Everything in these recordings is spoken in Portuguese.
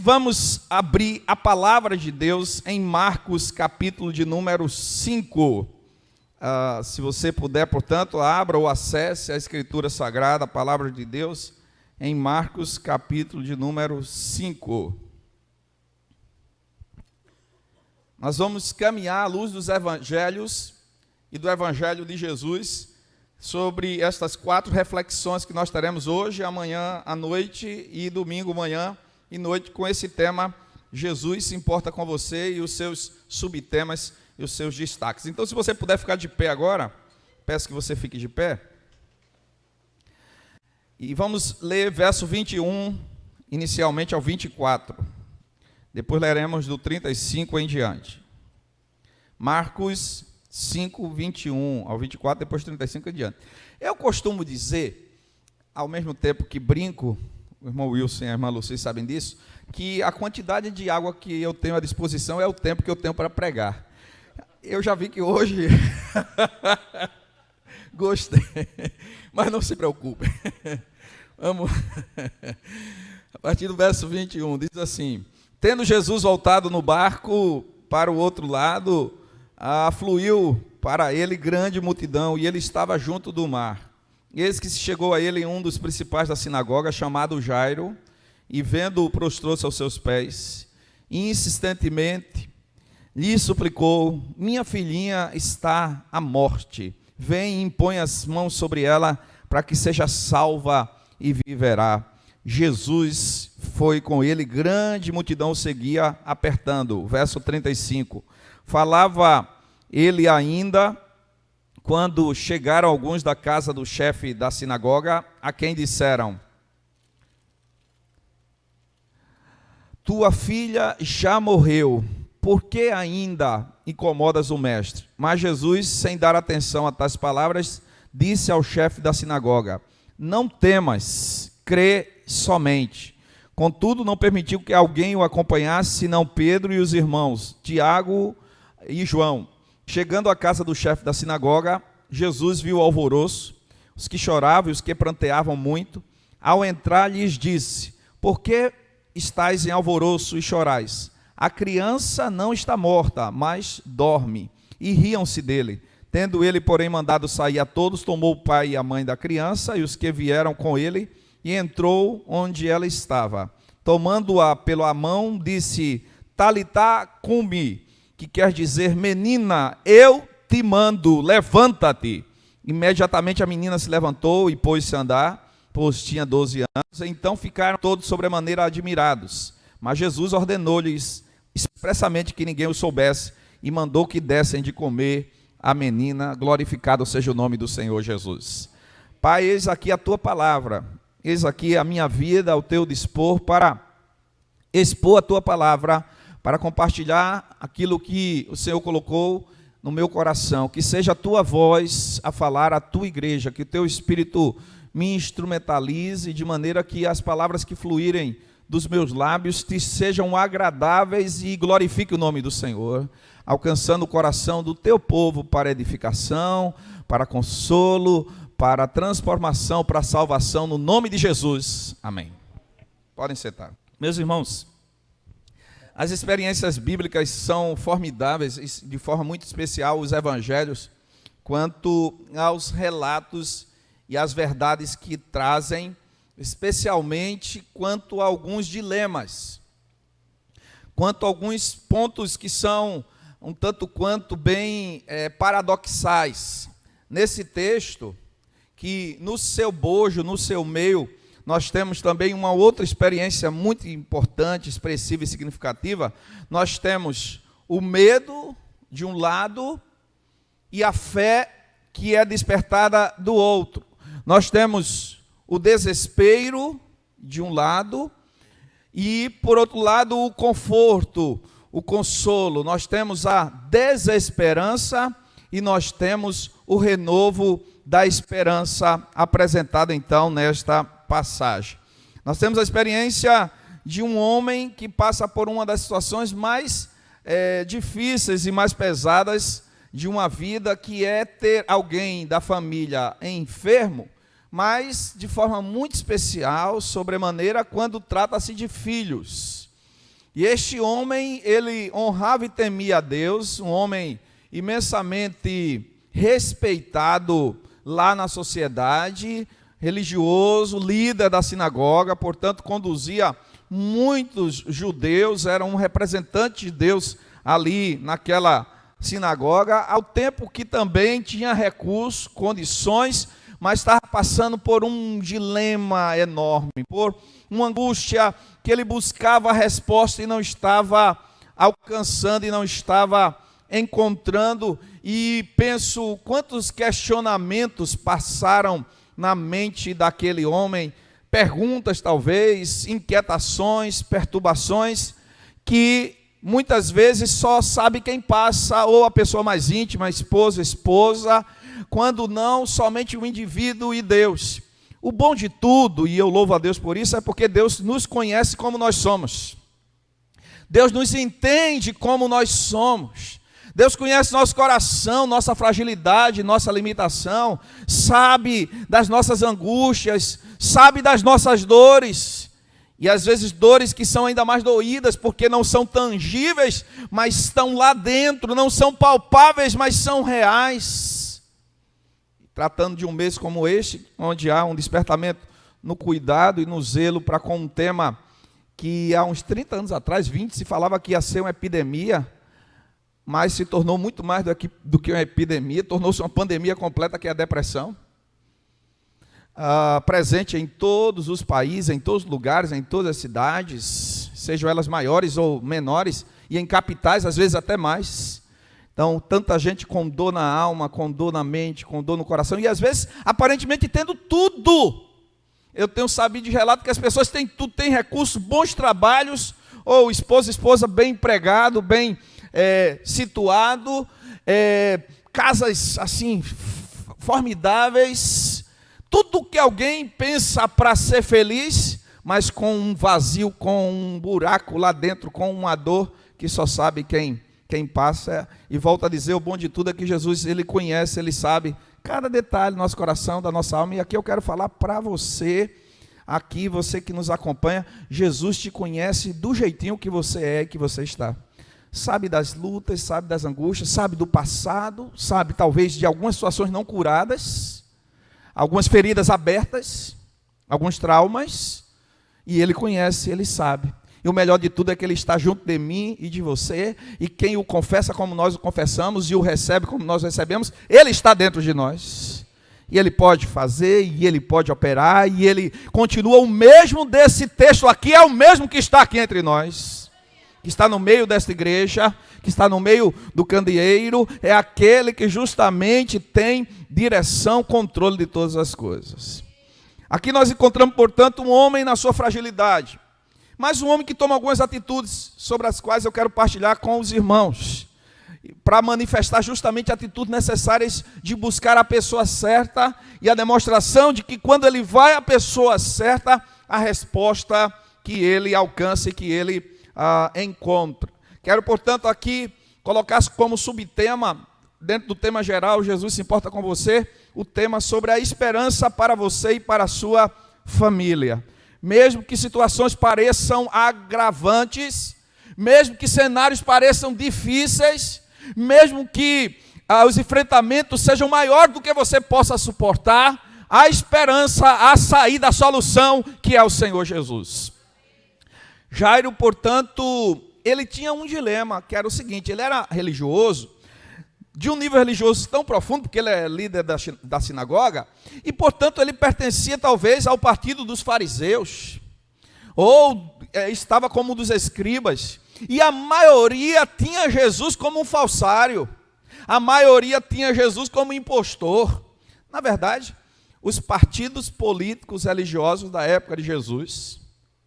vamos abrir a palavra de Deus em Marcos, capítulo de número 5. Se você puder, portanto, abra ou acesse a Escritura Sagrada, a palavra de Deus, em Marcos, capítulo de número 5. Nós vamos caminhar à luz dos evangelhos e do evangelho de Jesus sobre estas 4 reflexões que nós teremos hoje, amanhã à noite e domingo manhã e noite, com esse tema: Jesus se importa com você, e os seus subtemas e os seus destaques. Então, se você puder ficar de pé agora, peço que você fique de pé. E vamos ler verso 21, inicialmente ao 24. Depois leremos do 35 em diante. Marcos 5, 21 ao 24, depois 35 em diante. Eu costumo dizer, ao mesmo tempo que brinco, o irmão Wilson e a irmã Lucy sabem disso, que a quantidade de água que eu tenho à disposição é o tempo que eu tenho para pregar. Eu já vi que hoje gostei, mas não se preocupe. Vamos. A partir do verso 21, diz assim: tendo Jesus voltado no barco para o outro lado, afluiu para ele grande multidão, e ele estava junto do mar. E eis que se chegou a ele um dos principais da sinagoga, chamado Jairo, e vendo-o, prostrou-se aos seus pés, e insistentemente lhe suplicou: minha filhinha está à morte, vem e impõe as mãos sobre ela, para que seja salva e viverá. Jesus foi com ele, grande multidão o seguia, apertando. Verso 35, falava ele ainda, quando chegaram alguns da casa do chefe da sinagoga, a quem disseram: tua filha já morreu, por que ainda incomodas o mestre? Mas Jesus, sem dar atenção a tais palavras, disse ao chefe da sinagoga: não temas, crê somente. Contudo, não permitiu que alguém o acompanhasse, senão Pedro e os irmãos, Tiago e João. Chegando à casa do chefe da sinagoga, Jesus viu o alvoroço, os que choravam e os que pranteavam muito. Ao entrar, lhes disse: por que estáis em alvoroço e chorais? A criança não está morta, mas dorme. E riam-se dele. Tendo ele, porém, mandado sair a todos, tomou o pai e a mãe da criança e os que vieram com ele, e entrou onde ela estava. Tomando-a pela mão, disse: Talitá cumi, que quer dizer: menina, eu te mando, levanta-te. Imediatamente a menina se levantou e pôs-se a andar, pois tinha 12 anos. Então ficaram todos sobremaneira admirados. Mas Jesus ordenou-lhes expressamente que ninguém o soubesse, e mandou que dessem de comer a menina. Glorificado seja o nome do Senhor Jesus. Pai, eis aqui a tua palavra, eis aqui a minha vida ao teu dispor, para expor a tua palavra, para compartilhar aquilo que o Senhor colocou no meu coração. Que seja a tua voz a falar à tua igreja, que o teu Espírito me instrumentalize, de maneira que as palavras que fluírem dos meus lábios te sejam agradáveis e glorifique o nome do Senhor, alcançando o coração do teu povo para edificação, para consolo, para transformação, para salvação, no nome de Jesus. Amém. Podem sentar. Meus irmãos, as experiências bíblicas são formidáveis, de forma muito especial os evangelhos, quanto aos relatos e às verdades que trazem, especialmente quanto a alguns dilemas, quanto a alguns pontos que são um tanto quanto bem paradoxais. Nesse texto, que no seu bojo, no seu meio, nós temos também uma outra experiência muito importante, expressiva e significativa. Nós temos o medo de um lado e a fé que é despertada do outro. Nós temos o desespero de um lado e, por outro lado, o conforto, o consolo. Nós temos a desesperança e nós temos o renovo da esperança apresentado então nesta passagem. Nós temos a experiência de um homem que passa por uma das situações mais difíceis e mais pesadas de uma vida, que é ter alguém da família enfermo, mas de forma muito especial, sobremaneira, quando trata-se de filhos. E este homem, ele honrava e temia a Deus, um homem imensamente respeitado lá na sociedade, religioso, líder da sinagoga, portanto conduzia muitos judeus, era um representante de Deus ali naquela sinagoga, ao tempo que também tinha recursos, condições, mas estava passando por um dilema enorme, por uma angústia que ele buscava a resposta e não estava alcançando e não estava encontrando. E penso quantos questionamentos passaram na mente daquele homem, perguntas talvez, inquietações, perturbações, que muitas vezes só sabe quem passa, ou a pessoa mais íntima, esposa, quando não, somente o indivíduo e Deus. O bom de tudo, e eu louvo a Deus por isso, é porque Deus nos conhece como nós somos. Deus nos entende como nós somos. Deus conhece nosso coração, nossa fragilidade, nossa limitação, sabe das nossas angústias, sabe das nossas dores. E às vezes dores que são ainda mais doídas, porque não são tangíveis, mas estão lá dentro, não são palpáveis, mas são reais. Tratando de um mês como este, onde há um despertamento no cuidado e no zelo para com um tema que há uns 30 anos atrás, 20, se falava que ia ser uma epidemia, mas se tornou muito mais do que uma epidemia, tornou-se uma pandemia completa, que é a depressão. Presente em todos os países, em todos os lugares, em todas as cidades, sejam elas maiores ou menores, e em capitais, às vezes até mais. Então, tanta gente com dor na alma, com dor na mente, com dor no coração, e às vezes, aparentemente, tendo tudo. Eu tenho sabido de relato que as pessoas têm tudo, têm recursos, bons trabalhos, ou esposa bem empregado, bem situado, casas assim, formidáveis, tudo que alguém pensa para ser feliz, mas com um vazio, com um buraco lá dentro, com uma dor que só sabe quem passa. E volta a dizer, o bom de tudo é que Jesus, ele conhece, ele sabe cada detalhe do nosso coração, da nossa alma. E aqui eu quero falar para você, aqui você que nos acompanha, Jesus te conhece do jeitinho que você é e que você está. Sabe das lutas, sabe das angústias, sabe do passado, sabe talvez de algumas situações não curadas, algumas feridas abertas, alguns traumas, e ele conhece, ele sabe. E o melhor de tudo é que ele está junto de mim e de você, e quem o confessa como nós o confessamos e o recebe como nós recebemos, ele está dentro de nós. E ele pode fazer, e ele pode operar, e ele continua o mesmo desse texto aqui, é o mesmo que está aqui entre nós, que está no meio desta igreja, que está no meio do candeeiro, é aquele que justamente tem direção, controle de todas as coisas. Aqui nós encontramos, portanto, um homem na sua fragilidade, mas um homem que toma algumas atitudes sobre as quais eu quero partilhar com os irmãos, para manifestar justamente atitudes necessárias de buscar a pessoa certa e a demonstração de que quando ele vai à pessoa certa, a resposta que ele alcança e que ele encontra. Quero, portanto, aqui colocar como subtema, dentro do tema geral, Jesus se importa com você, o tema sobre a esperança para você e para a sua família. Mesmo que situações pareçam agravantes, mesmo que cenários pareçam difíceis, mesmo que os enfrentamentos sejam maiores do que você possa suportar, a esperança, a saída, a solução, que é o Senhor Jesus. Jairo, portanto, ele tinha um dilema, que era o seguinte: ele era religioso, de um nível religioso tão profundo, porque ele é líder da sinagoga, e, portanto, ele pertencia talvez ao partido dos fariseus, ou estava como um dos escribas, e a maioria tinha Jesus como um falsário, a maioria tinha Jesus como impostor. Na verdade, os partidos políticos religiosos da época de Jesus,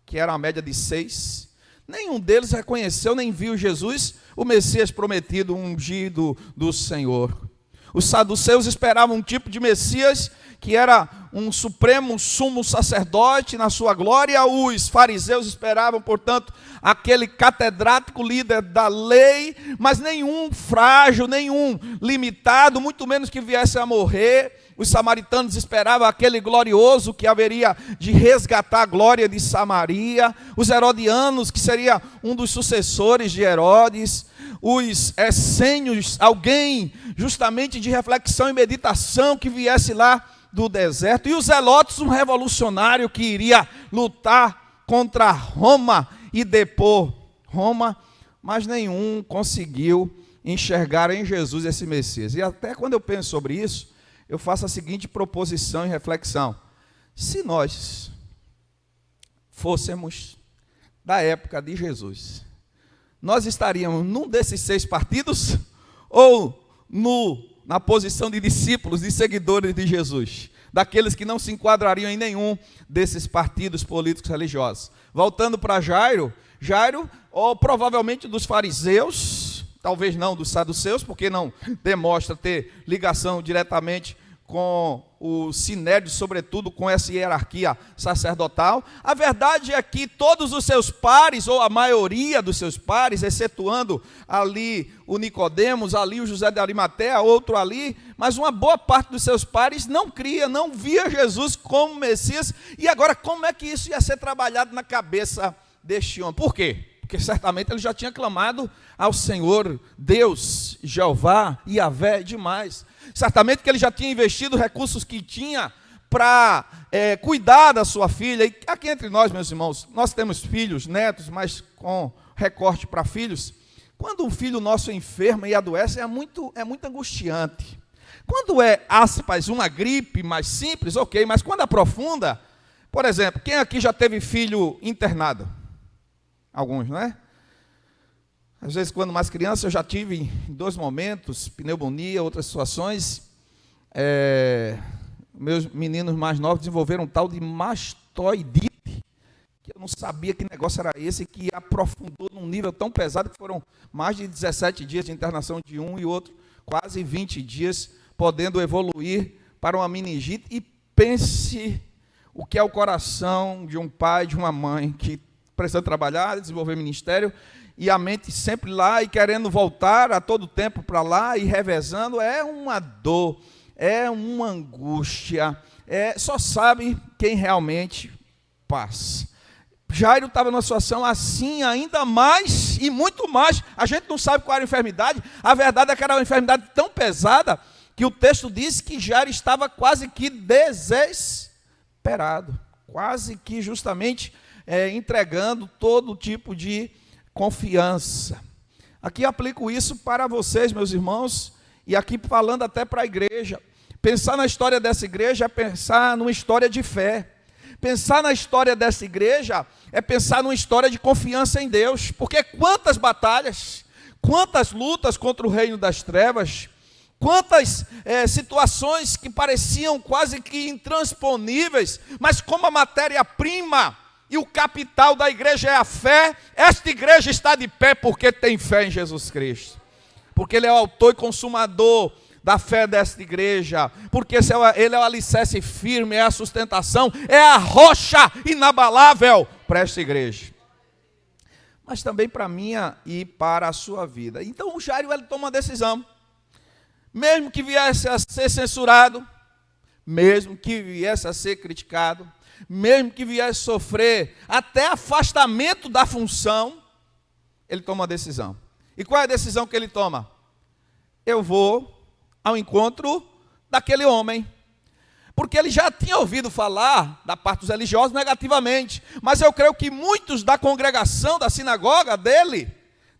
que era a média de 6, nenhum deles reconheceu nem viu Jesus, o Messias prometido, ungido do Senhor. Os saduceus esperavam um tipo de Messias que era um supremo sumo sacerdote na sua glória. Os fariseus esperavam, portanto, aquele catedrático líder da lei, mas nenhum frágil, nenhum limitado, muito menos que viesse a morrer, os samaritanos esperavam aquele glorioso que haveria de resgatar a glória de Samaria, os herodianos, que seria um dos sucessores de Herodes, os essênios, alguém justamente de reflexão e meditação que viesse lá do deserto, e os zelotes, um revolucionário que iria lutar contra Roma e depor Roma, mas nenhum conseguiu enxergar em Jesus esse Messias. E até quando eu penso sobre isso, eu faço a seguinte proposição e reflexão: se nós fôssemos da época de Jesus, nós estaríamos num desses 6 partidos ou na posição de discípulos e seguidores de Jesus, daqueles que não se enquadrariam em nenhum desses partidos políticos religiosos? Voltando para Jairo, ou provavelmente dos fariseus, talvez não dos saduceus, porque não demonstra ter ligação diretamente com o sinédrio, sobretudo com essa hierarquia sacerdotal. A verdade é que todos os seus pares, ou a maioria dos seus pares, excetuando ali o Nicodemos, ali o José de Arimateia, outro ali, mas uma boa parte dos seus pares não cria, não via Jesus como Messias. E agora, como é que isso ia ser trabalhado na cabeça deste homem? Por quê? Porque certamente ele já tinha clamado ao Senhor, Deus, Jeová, Yahvé, demais. Certamente que ele já tinha investido recursos que tinha para cuidar da sua filha. E aqui entre nós, meus irmãos, nós temos filhos, netos, mas com recorte para filhos. Quando um filho nosso enferma e adoece, é muito angustiante. Quando é, aspas, uma gripe mais simples, ok, mas quando aprofunda, por exemplo, quem aqui já teve filho internado? Alguns, não é? Às vezes, quando mais criança, eu já tive em 2 momentos, pneumonia, outras situações. Meus meninos mais novos desenvolveram um tal de mastoidite, que eu não sabia que negócio era esse, que aprofundou num nível tão pesado que foram mais de 17 dias de internação de um e outro, quase 20 dias, podendo evoluir para uma meningite. E pense o que é o coração de um pai, de uma mãe, que precisando trabalhar, desenvolver ministério, e a mente sempre lá e querendo voltar a todo tempo para lá e revezando. É uma dor, é uma angústia, só sabe quem realmente passa. Jairo estava numa situação assim, ainda mais e muito mais. A gente não sabe qual era a enfermidade. A verdade é que era uma enfermidade tão pesada que o texto diz que Jairo estava quase que desesperado, quase que justamente entregando todo tipo de confiança. Aqui eu aplico isso para vocês, meus irmãos, e aqui falando até para a igreja. Pensar na história dessa igreja é pensar numa história de fé. Pensar na história dessa igreja é pensar numa história de confiança em Deus. Porque quantas batalhas, quantas lutas contra o reino das trevas, quantas situações que pareciam quase que intransponíveis, mas como a matéria-prima e o capital da igreja é a fé, esta igreja está de pé porque tem fé em Jesus Cristo. Porque Ele é o autor e consumador da fé desta igreja. Porque Ele é o alicerce firme, é a sustentação, é a rocha inabalável para esta igreja. Mas também para a minha e para a sua vida. Então o Jairo, ele toma uma decisão. Mesmo que viesse a ser censurado, mesmo que viesse a ser criticado, mesmo que viesse sofrer até afastamento da função, ele toma uma decisão. E qual é a decisão que ele toma? Eu vou ao encontro daquele homem. Porque ele já tinha ouvido falar da parte dos religiosos negativamente, mas eu creio que muitos da congregação, da sinagoga dele,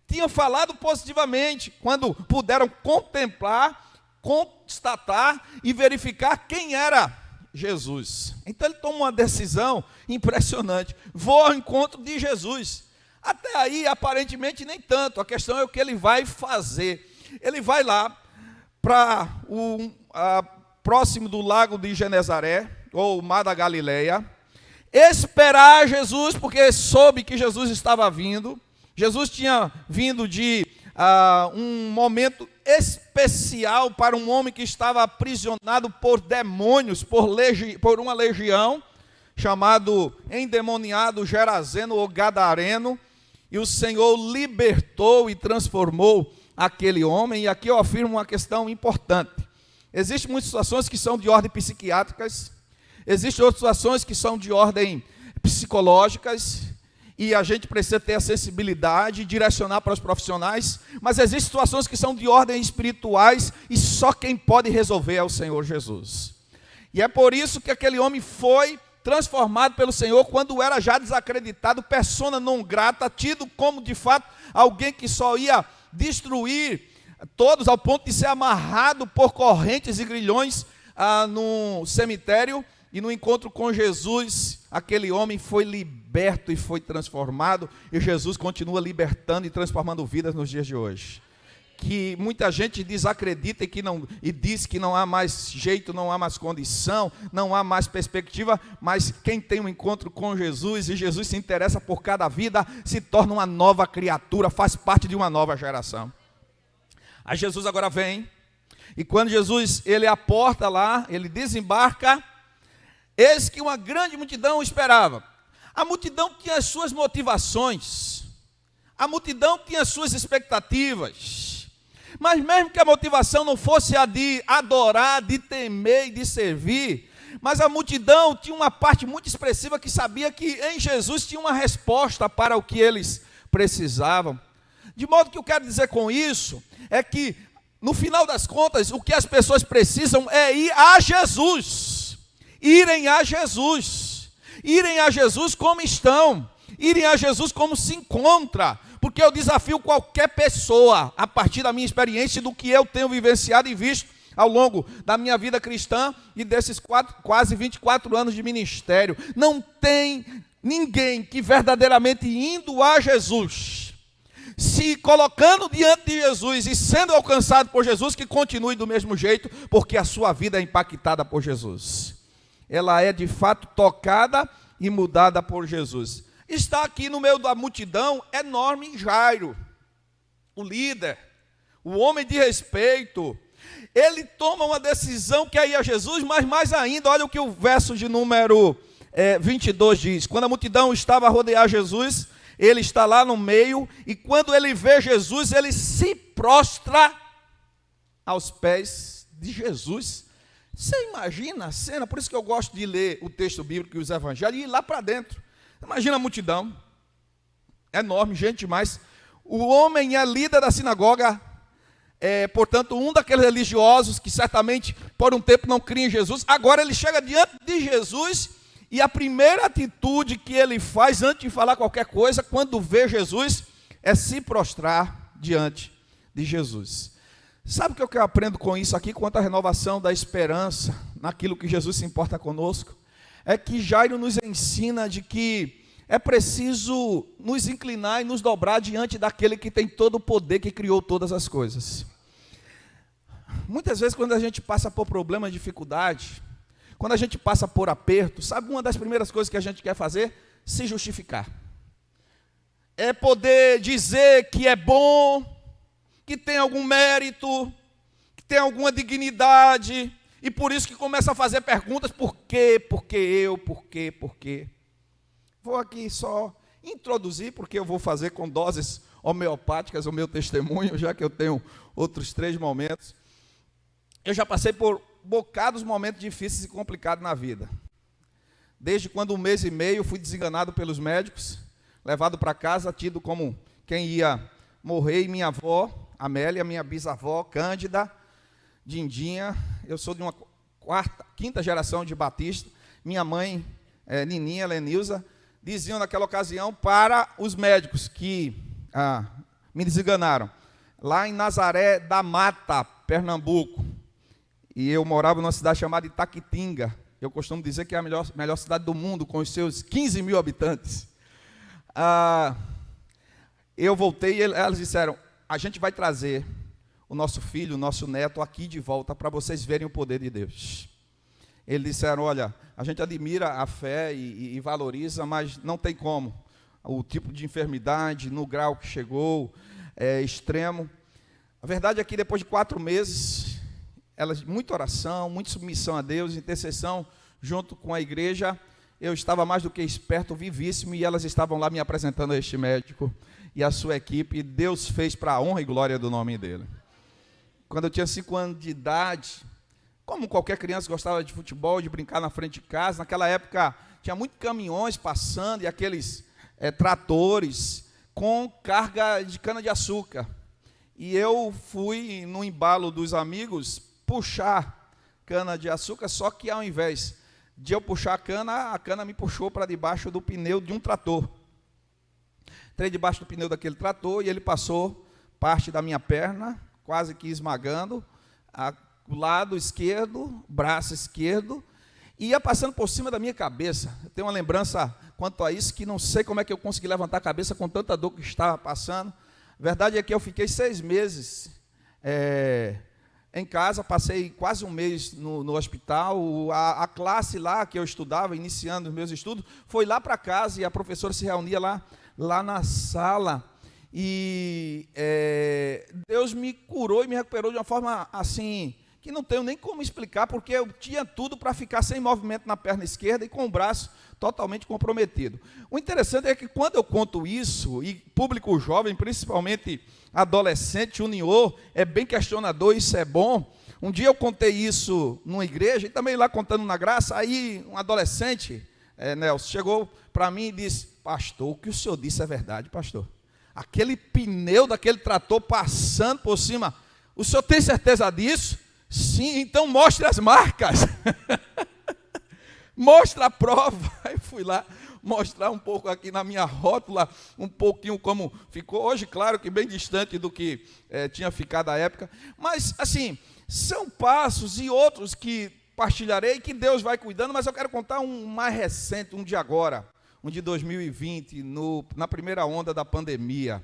tinham falado positivamente, quando puderam contemplar, constatar e verificar quem era Jesus. Então ele toma uma decisão impressionante. Vou ao encontro de Jesus. Até aí, aparentemente, nem tanto. A questão é o que ele vai fazer. Ele vai lá para próximo do lago de Genezaré, ou o mar da Galileia, esperar Jesus, porque soube que Jesus estava vindo. Jesus tinha vindo de um momento especial para um homem que estava aprisionado por demônios, por uma legião, chamado endemoniado Gerazeno ou Gadareno, e o Senhor libertou e transformou aquele homem. E aqui eu afirmo uma questão importante. Existem muitas situações que são de ordem psiquiátricas, existem outras situações que são de ordem psicológicas, e a gente precisa ter a sensibilidade e direcionar para os profissionais, mas existem situações que são de ordem espirituais, e só quem pode resolver é o Senhor Jesus. E é por isso que aquele homem foi transformado pelo Senhor, quando era já desacreditado, persona non grata, tido como de fato alguém que só ia destruir todos, ao ponto de ser amarrado por correntes e grilhões no cemitério. E no encontro com Jesus, aquele homem foi liberto e foi transformado, e Jesus continua libertando e transformando vidas nos dias de hoje. Que muita gente desacredita e diz que não há mais jeito, não há mais condição, não há mais perspectiva, mas quem tem um encontro com Jesus, e Jesus se interessa por cada vida, se torna uma nova criatura, faz parte de uma nova geração. Aí Jesus agora vem, e quando Jesus ele aporta lá, ele desembarca, eis que uma grande multidão o esperava. A multidão tinha as suas motivações, a multidão tinha as suas expectativas, mas mesmo que a motivação não fosse a de adorar, de temer e de servir, mas a multidão tinha uma parte muito expressiva que sabia que em Jesus tinha uma resposta para o que eles precisavam. De modo que eu quero dizer com isso é que, no final das contas, o que as pessoas precisam é ir a Jesus, irem a Jesus como estão, irem a Jesus como se encontra, porque eu desafio qualquer pessoa, a partir da minha experiência, do que eu tenho vivenciado e visto ao longo da minha vida cristã e desses quase 24 anos de ministério. Não tem ninguém que verdadeiramente indo a Jesus, se colocando diante de Jesus e sendo alcançado por Jesus, que continue do mesmo jeito, porque a sua vida é impactada por Jesus. Ela é de fato tocada e mudada por Jesus. Está aqui no meio da multidão enorme Jairo, o líder, o homem de respeito. Ele toma uma decisão que é ir a Jesus, mas mais ainda, olha o que o verso de número 22 diz. Quando a multidão estava a rodear Jesus, ele está lá no meio, e quando ele vê Jesus, ele se prostra aos pés de Jesus. Você imagina a cena? Por isso que eu gosto de ler o texto bíblico e os evangelhos e ir lá para dentro. Imagina a multidão, enorme, gente demais. O homem é líder da sinagoga, portanto, um daqueles religiosos que certamente por um tempo não cria em Jesus. Agora ele chega diante de Jesus, e a primeira atitude que ele faz antes de falar qualquer coisa, quando vê Jesus, é se prostrar diante de Jesus. Sabe o que eu aprendo com isso aqui, quanto à renovação da esperança, naquilo que Jesus se importa conosco? É que Jairo nos ensina de que é preciso nos inclinar e nos dobrar diante daquele que tem todo o poder, que criou todas as coisas. Muitas vezes, quando a gente passa por problemas, dificuldade, quando a gente passa por aperto, sabe uma das primeiras coisas que a gente quer fazer? Se justificar. É poder dizer que é bom, que tem algum mérito, que tem alguma dignidade, e por isso que começa a fazer perguntas: por quê, por que eu, por quê? Vou aqui só introduzir, porque eu vou fazer com doses homeopáticas o meu testemunho, já que eu tenho outros 3 momentos. Eu já passei por bocados momentos difíceis e complicados na vida. Desde quando 1 mês e meio fui desenganado pelos médicos, levado para casa, tido como quem ia morrer, e minha avó, Amélia, minha bisavó, Cândida, Dindinha, eu sou de uma quinta geração de batista, minha mãe, Nininha, Lenilza, diziam naquela ocasião para os médicos que me desenganaram, lá em Nazaré da Mata, Pernambuco, e eu morava numa cidade chamada Itaquitinga. Eu costumo dizer que é a melhor cidade do mundo, com os seus 15 mil habitantes. Eu voltei e elas disseram: a gente vai trazer o nosso filho, o nosso neto aqui de volta para vocês verem o poder de Deus. Eles disseram: olha, a gente admira a fé e valoriza, mas não tem como. O tipo de enfermidade, no grau que chegou, é extremo. A verdade é que depois de 4 meses, muita oração, muita submissão a Deus, intercessão junto com a igreja, eu estava mais do que esperto, vivíssimo, e elas estavam lá me apresentando a este médico e a sua equipe, e Deus fez para a honra e glória do nome dele. Quando eu tinha 5 anos de idade, Como qualquer criança gostava de futebol, de brincar na frente de casa. Naquela época tinha muitos caminhões passando e aqueles tratores com carga de cana-de-açúcar. E eu fui, no embalo dos amigos, puxar cana-de-açúcar, só que ao invés de eu puxar a cana me puxou para debaixo do pneu de um trator. Entrei debaixo do pneu daquele trator e ele passou parte da minha perna, quase que esmagando, o lado esquerdo, braço esquerdo, e ia passando por cima da minha cabeça. Eu tenho uma lembrança quanto a isso, que não sei como é que eu consegui levantar a cabeça com tanta dor que estava passando. A verdade é que eu fiquei 6 meses em casa, passei quase um mês no hospital. A classe lá que eu estudava, iniciando os meus estudos, foi lá para casa e a professora se reunia lá na sala. E Deus me curou e me recuperou de uma forma assim, que não tenho nem como explicar, porque eu tinha tudo para ficar sem movimento na perna esquerda e com o braço totalmente comprometido. O interessante é que quando eu conto isso, e público jovem, principalmente adolescente, junior, é bem questionador, isso é bom. Um dia eu contei isso numa igreja, e também lá contando na graça, aí um adolescente, Nelson, chegou para mim e disse: pastor, o que o senhor disse é verdade, pastor. Aquele pneu daquele trator passando por cima, o senhor tem certeza disso? Sim, então mostre as marcas. Mostra a prova. Aí fui lá mostrar um pouco aqui na minha rótula, um pouquinho como ficou. Hoje, claro que bem distante do que tinha ficado à época. Mas, assim, são passos e outros que partilharei, que Deus vai cuidando, mas eu quero contar um mais recente, um de agora, um de 2020, na primeira onda da pandemia.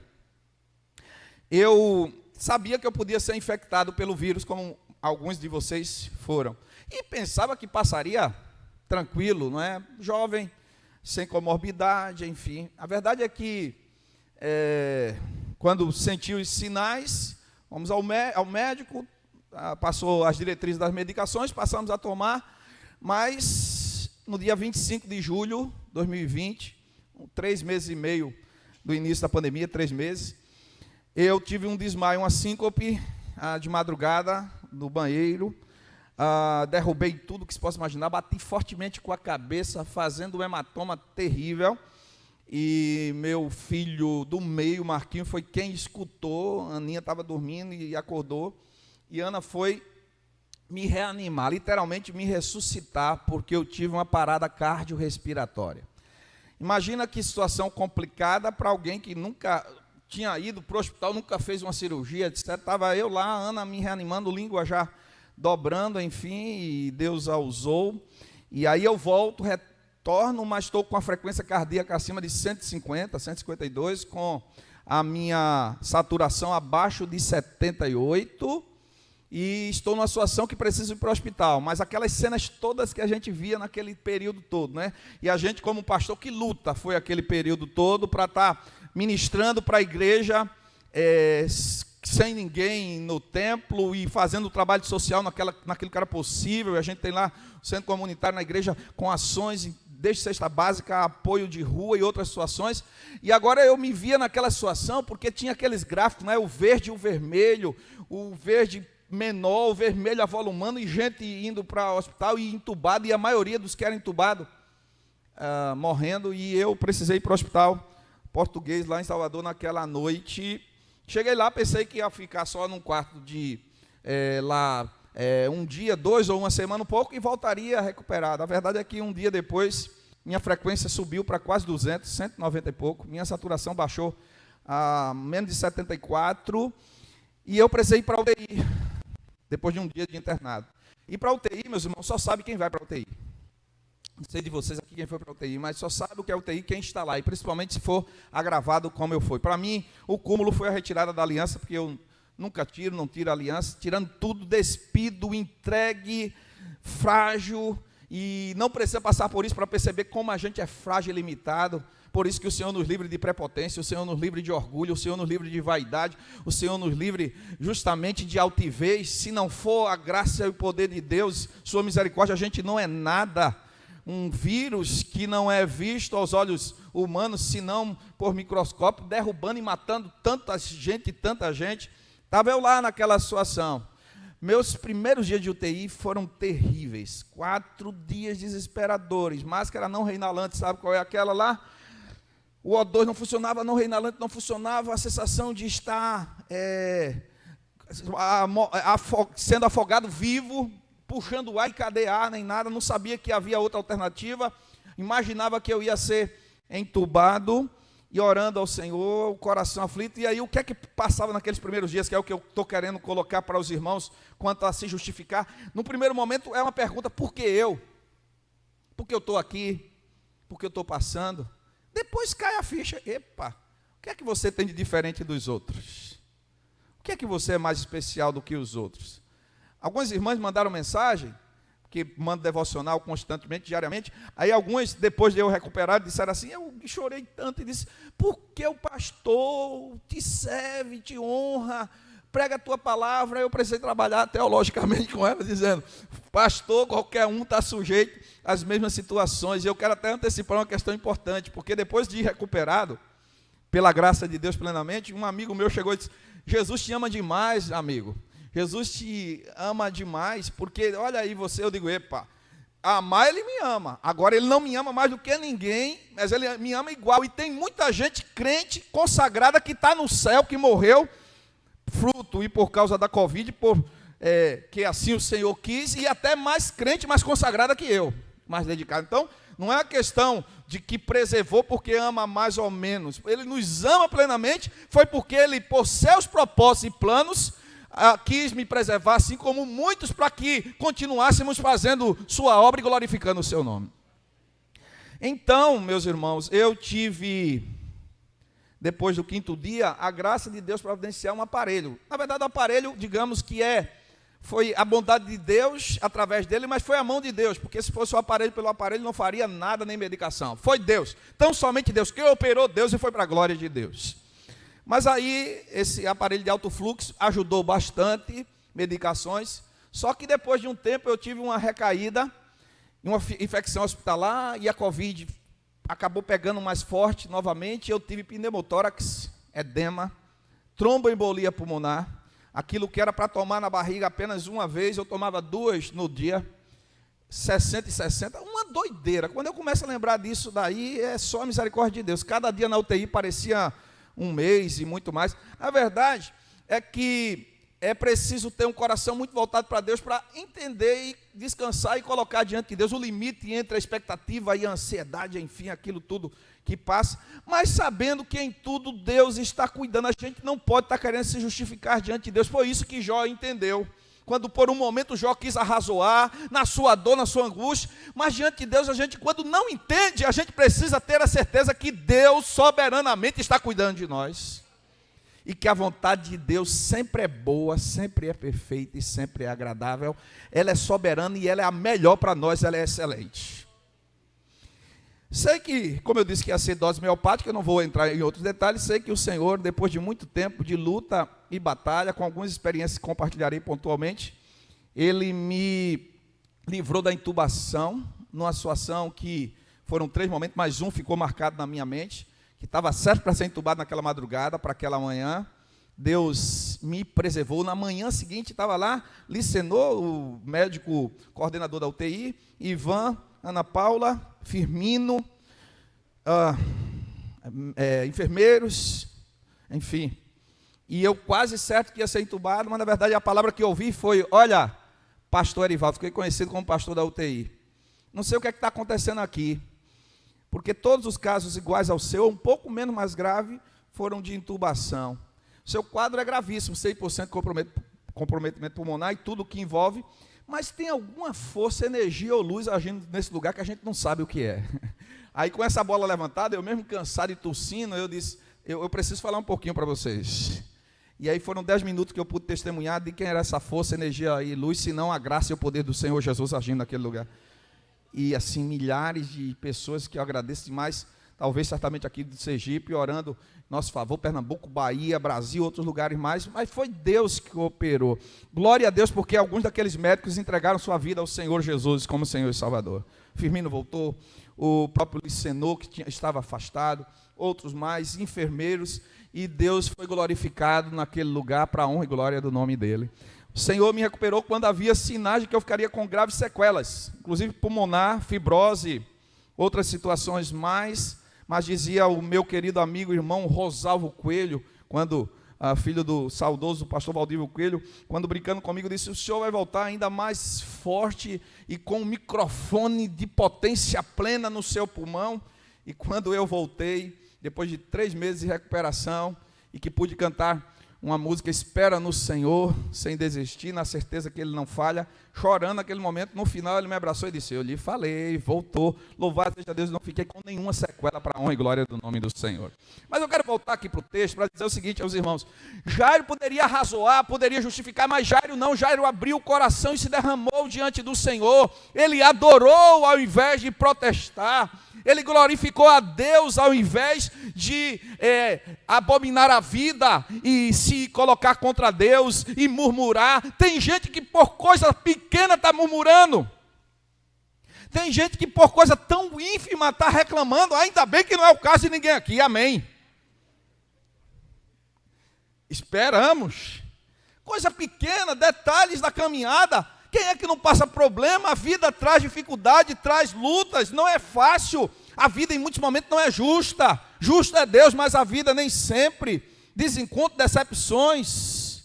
Eu sabia que eu podia ser infectado pelo vírus, como alguns de vocês foram, e pensava que passaria tranquilo, não é? Jovem, sem comorbidade, enfim. A verdade é que, quando senti os sinais, vamos ao médico, passou as diretrizes das medicações, passamos a tomar, mas no dia 25 de julho de 2020, 3 meses e meio do início da pandemia, 3 meses, eu tive um desmaio, uma síncope, de madrugada, no banheiro, derrubei tudo que se possa imaginar, bati fortemente com a cabeça, fazendo um hematoma terrível, e meu filho do meio, Marquinho, foi quem escutou. Aninha estava dormindo e acordou, e Ana foi me reanimar, literalmente me ressuscitar, porque eu tive uma parada cardiorrespiratória. Imagina que situação complicada para alguém que nunca tinha ido para o hospital, nunca fez uma cirurgia, etc. Estava eu lá, a Ana me reanimando, língua já dobrando, enfim, e Deus a usou. E aí eu volto, retorno, mas estou com a frequência cardíaca acima de 150, 152, com a minha saturação abaixo de 78, e estou numa situação que preciso ir para o hospital. Mas aquelas cenas todas que a gente via naquele período todo, né? E a gente, como pastor que luta, foi aquele período todo para estar ministrando para a igreja, sem ninguém no templo, e fazendo o trabalho social naquilo que era possível. A gente tem lá o centro comunitário na igreja com ações desde cesta básica, apoio de rua e outras situações. E agora eu me via naquela situação porque tinha aqueles gráficos, né? O verde e o vermelho, o verde menor, o vermelho avolumando, e gente indo para o hospital e entubado, e a maioria dos que eram entubados morrendo, e eu precisei ir para o hospital português lá em Salvador naquela noite. Cheguei lá, pensei que ia ficar só num quarto de um dia, 2 ou uma semana, um pouco, e voltaria recuperado. A verdade é que um dia depois, minha frequência subiu para quase 200, 190 e pouco, minha saturação baixou a menos de 74, e eu precisei ir para a UTI, depois de um dia de internado. E para a UTI, meus irmãos, só sabe quem vai para a UTI. Não sei de vocês aqui quem foi para a UTI, mas só sabe o que é UTI quem está lá, e principalmente se for agravado como eu fui. Para mim, o cúmulo foi a retirada da aliança, porque eu nunca tiro, não tiro a aliança, tirando tudo, despido, entregue, frágil, e não precisa passar por isso para perceber como a gente é frágil e limitado. Por isso que o Senhor nos livre de prepotência, o Senhor nos livre de orgulho, o Senhor nos livre de vaidade, o Senhor nos livre justamente de altivez. Se não for a graça e o poder de Deus, sua misericórdia, a gente não é nada. Um vírus que não é visto aos olhos humanos, senão por microscópio, derrubando e matando tanta gente. Estava eu lá naquela situação. Meus primeiros dias de UTI foram terríveis, 4 dias desesperadores, máscara não reinalante, sabe qual é aquela lá? O O2 não funcionava, não reinalante não funcionava, a sensação de estar sendo afogado vivo, puxando ar e cadê ar, nem nada, não sabia que havia outra alternativa, imaginava que eu ia ser entubado, e orando ao Senhor, o coração aflito. E aí o que é que passava naqueles primeiros dias, que é o que eu estou querendo colocar para os irmãos, quanto a se justificar? No primeiro momento é uma pergunta: por que eu? Por que eu estou aqui? Por que eu estou passando? Depois cai a ficha: epa, o que é que você tem de diferente dos outros? O que é que você é mais especial do que os outros? Algumas irmãs mandaram mensagem, que mando devocional constantemente, diariamente. Aí algumas, depois de eu recuperar, disseram assim: eu chorei tanto, e disse: porque o pastor te serve, te honra, prega a tua palavra. Eu precisei trabalhar teologicamente com ela, dizendo: pastor, qualquer um está sujeito às mesmas situações. E eu quero até antecipar uma questão importante, porque depois de recuperado, pela graça de Deus plenamente, um amigo meu chegou e disse: Jesus te ama demais, amigo. Jesus te ama demais, porque, olha aí você, eu digo: epa, amar ele me ama, agora ele não me ama mais do que ninguém, mas ele me ama igual. E tem muita gente crente, consagrada, que está no céu, que morreu, fruto e por causa da Covid, que assim o Senhor quis, e até mais crente, mais consagrada que eu, mais dedicada. Então, não é a questão de que preservou porque ama mais ou menos, ele nos ama plenamente, foi porque ele, por seus propósitos e planos, quis me preservar, assim como muitos, para que continuássemos fazendo sua obra e glorificando o seu nome. Então, meus irmãos, eu tive, depois do 5º dia, a graça de Deus providenciar um aparelho. Na verdade, o aparelho, digamos que foi a bondade de Deus através dele, mas foi a mão de Deus, porque se fosse o aparelho pelo aparelho, não faria nada, nem medicação. Foi Deus, tão somente Deus, que operou Deus, e foi para a glória de Deus. Mas aí, esse aparelho de alto fluxo ajudou bastante, medicações, só que depois de um tempo eu tive uma recaída, uma infecção hospitalar, e a Covid acabou pegando mais forte novamente. Eu tive pneumotórax, edema, tromboembolia pulmonar, aquilo que era para tomar na barriga apenas uma vez, eu tomava 2 no dia, 60 e 60, uma doideira. Quando eu começo a lembrar disso daí, é só a misericórdia de Deus. Cada dia na UTI parecia um mês e muito mais. A verdade é que é preciso ter um coração muito voltado para Deus, para entender e descansar e colocar diante de Deus o limite entre a expectativa e a ansiedade, enfim, aquilo tudo que passa, mas sabendo que em tudo Deus está cuidando. A gente não pode estar querendo se justificar diante de Deus. Foi isso que Jó entendeu, quando por um momento Jó quis arrazoar na sua dor, na sua angústia, mas diante de Deus, a gente, quando não entende, a gente precisa ter a certeza que Deus soberanamente está cuidando de nós, e que a vontade de Deus sempre é boa, sempre é perfeita e sempre é agradável. Ela é soberana e ela é a melhor para nós, ela é excelente. Sei que, como eu disse que ia ser dose homeopática, eu não vou entrar em outros detalhes. Sei que o Senhor, depois de muito tempo de luta e batalha, com algumas experiências que compartilharei pontualmente, Ele me livrou da intubação, numa situação que foram 3 momentos, mas um ficou marcado na minha mente, que estava certo para ser entubado naquela madrugada, para aquela manhã. Deus me preservou. Na manhã seguinte, estava lá, Licenor, o médico coordenador da UTI, Ivan, Ana Paula, Firmino, enfermeiros, enfim. E eu quase certo que ia ser entubado, mas na verdade a palavra que eu ouvi foi: olha, pastor Erivaldo, fiquei conhecido como pastor da UTI. Não sei o que é que está acontecendo aqui, porque todos os casos iguais ao seu, um pouco menos mais grave, foram de intubação. O seu quadro é gravíssimo, 100% comprometimento pulmonar e tudo o que envolve, mas tem alguma força, energia ou luz agindo nesse lugar que a gente não sabe o que é. Aí com essa bola levantada, eu mesmo cansado e tossindo, eu disse: eu preciso falar um pouquinho para vocês. E aí foram 10 minutos que eu pude testemunhar de quem era essa força, energia e luz, senão a graça e o poder do Senhor Jesus agindo naquele lugar. E assim, milhares de pessoas que eu agradeço demais, talvez certamente aqui do Sergipe, orando em nosso favor, Pernambuco, Bahia, Brasil, outros lugares mais, mas foi Deus que operou. Glória a Deus, porque alguns daqueles médicos entregaram sua vida ao Senhor Jesus como Senhor e Salvador. Firmino voltou, o próprio Licenor, que estava afastado, outros mais, enfermeiros, e Deus foi glorificado naquele lugar para a honra e glória do nome dele. O Senhor me recuperou quando havia sinais de que eu ficaria com graves sequelas, inclusive pulmonar, fibrose, outras situações mais. Mas dizia o meu querido amigo, irmão Rosalvo Coelho, quando filho do saudoso pastor Valdívio Coelho, quando brincando comigo, disse: o senhor vai voltar ainda mais forte e com um microfone de potência plena no seu pulmão. E quando eu voltei, depois de 3 meses de recuperação, e que pude cantar uma música, Espera no Senhor, sem desistir, na certeza que Ele não falha, chorando naquele momento, no final Ele me abraçou e disse: eu lhe falei, voltou, louvado seja Deus, não fiquei com nenhuma sequela, para a honra e glória do nome do Senhor. Mas eu quero voltar aqui para o texto, para dizer o seguinte aos irmãos: Jairo poderia razoar, poderia justificar, mas Jairo não. Jairo abriu o coração e se derramou diante do Senhor. Ele adorou ao invés de protestar. Ele glorificou a Deus ao invés de abominar a vida e se colocar contra Deus e murmurar. Tem gente que por coisa pequena está murmurando. Tem gente que por coisa tão ínfima está reclamando. Ainda bem que não é o caso de ninguém aqui, amém. Esperamos. Coisa pequena, detalhes da caminhada. Quem é que não passa problema? A vida traz dificuldade, traz lutas, não é fácil. A vida em muitos momentos não é justa. Justo é Deus, mas a vida nem sempre. Desencontro, decepções,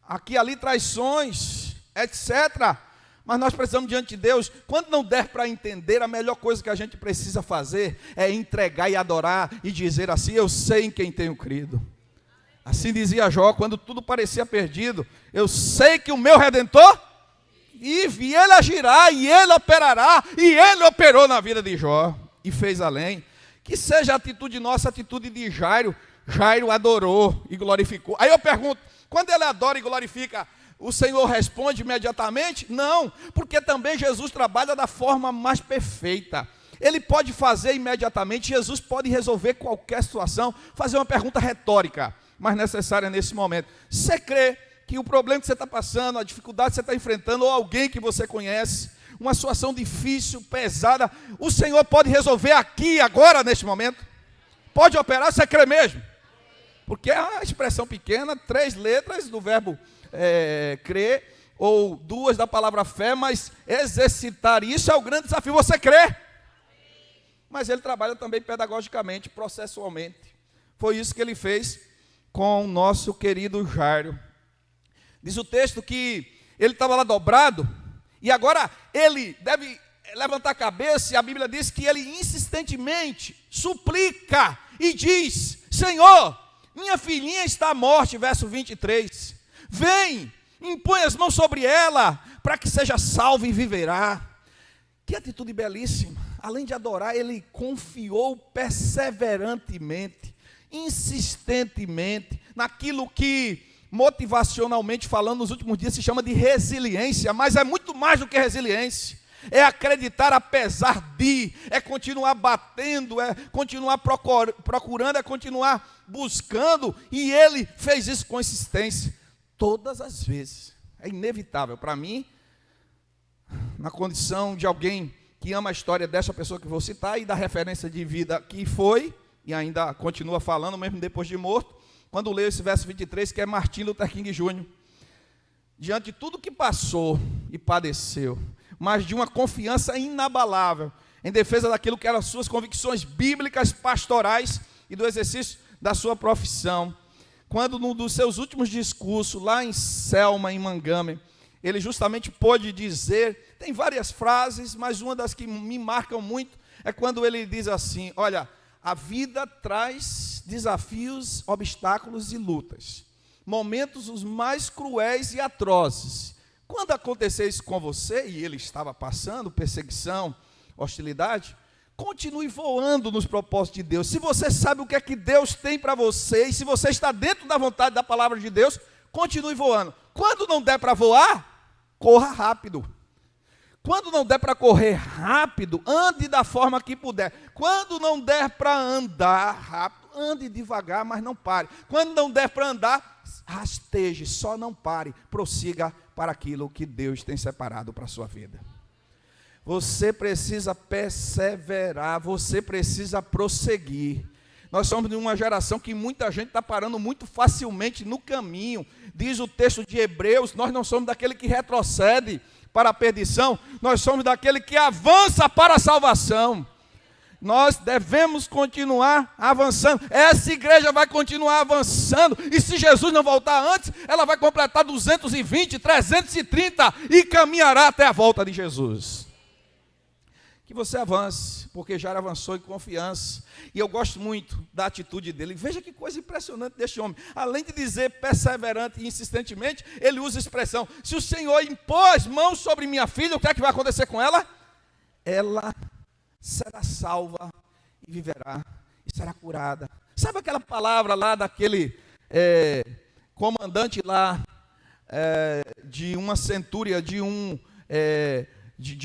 aqui e ali traições, etc. Mas nós precisamos diante de Deus, quando não der para entender, a melhor coisa que a gente precisa fazer é entregar e adorar e dizer assim: eu sei em quem tenho crido. Assim dizia Jó, quando tudo parecia perdido: eu sei que o meu Redentor vive, e Ele agirá, e Ele operará, e Ele operou na vida de Jó, e fez além. Que seja a atitude nossa, a atitude de Jairo. Jairo adorou e glorificou. Aí eu pergunto, quando ele adora e glorifica, o Senhor responde imediatamente? Não, porque também Jesus trabalha da forma mais perfeita. Ele pode fazer imediatamente, Jesus pode resolver qualquer situação, fazer uma pergunta retórica, mas necessária nesse momento. Você crê que o problema que você está passando, a dificuldade que você está enfrentando, ou alguém que você conhece, uma situação difícil, pesada, o Senhor pode resolver aqui, agora, neste momento? Pode operar, você crê mesmo? Porque é uma expressão pequena, 3 letras do verbo crer, ou 2 da palavra fé, mas exercitar isso é o grande desafio. Você crê? Mas ele trabalha também pedagogicamente, processualmente. Foi isso que ele fez com o nosso querido Jairo. Diz o texto que ele estava lá dobrado, e agora ele deve levantar a cabeça, e a Bíblia diz que ele insistentemente suplica e diz: Senhor, minha filhinha está à morte, verso 23. Vem, impõe as mãos sobre ela, para que seja salva e viverá. Que atitude belíssima. Além de adorar, ele confiou perseverantemente, insistentemente, naquilo que, motivacionalmente falando, nos últimos dias se chama de resiliência, mas é muito mais do que resiliência. É acreditar apesar de, é continuar batendo, é continuar procurando, é continuar buscando, e ele fez isso com insistência, todas as vezes. É inevitável, para mim, na condição de alguém que ama a história dessa pessoa que vou citar, e da referência de vida que foi, e ainda continua falando, mesmo depois de morto, quando leio esse verso 23, que é Martin Luther King Jr., diante de tudo que passou e padeceu, mas de uma confiança inabalável em defesa daquilo que eram suas convicções bíblicas, pastorais e do exercício da sua profissão. Quando num dos seus últimos discursos, lá em Selma, em Montgomery, ele justamente pôde dizer, tem várias frases, mas uma das que me marcam muito é quando ele diz assim: olha, a vida traz desafios, obstáculos e lutas, momentos os mais cruéis e atrozes. Quando acontecer isso com você, e ele estava passando perseguição, hostilidade, continue voando nos propósitos de Deus. Se você sabe o que é que Deus tem para você, e se você está dentro da vontade da palavra de Deus, continue voando. Quando não der para voar, corra rápido. Quando não der para correr rápido, ande da forma que puder. Quando não der para andar rápido, ande devagar, mas não pare. Quando não der para andar, rasteje, só não pare. Prossiga para aquilo que Deus tem separado para a sua vida. Você precisa perseverar, você precisa prosseguir. Nós somos de uma geração que muita gente está parando muito facilmente no caminho. Diz o texto de Hebreus, nós não somos daquele que retrocede para a perdição, nós somos daquele que avança para a salvação. Nós devemos continuar avançando. Essa igreja vai continuar avançando. E se Jesus não voltar antes, ela vai completar 220, 330 e caminhará até a volta de Jesus. Que você avance, porque já avançou em confiança. E eu gosto muito da atitude dele. Veja que coisa impressionante deste homem. Além de dizer perseverante e insistentemente, ele usa a expressão: se o Senhor impôs mãos sobre minha filha, o que é que vai acontecer com ela? Ela será salva e viverá e será curada. Sabe aquela palavra lá daquele comandante lá de uma centúria, de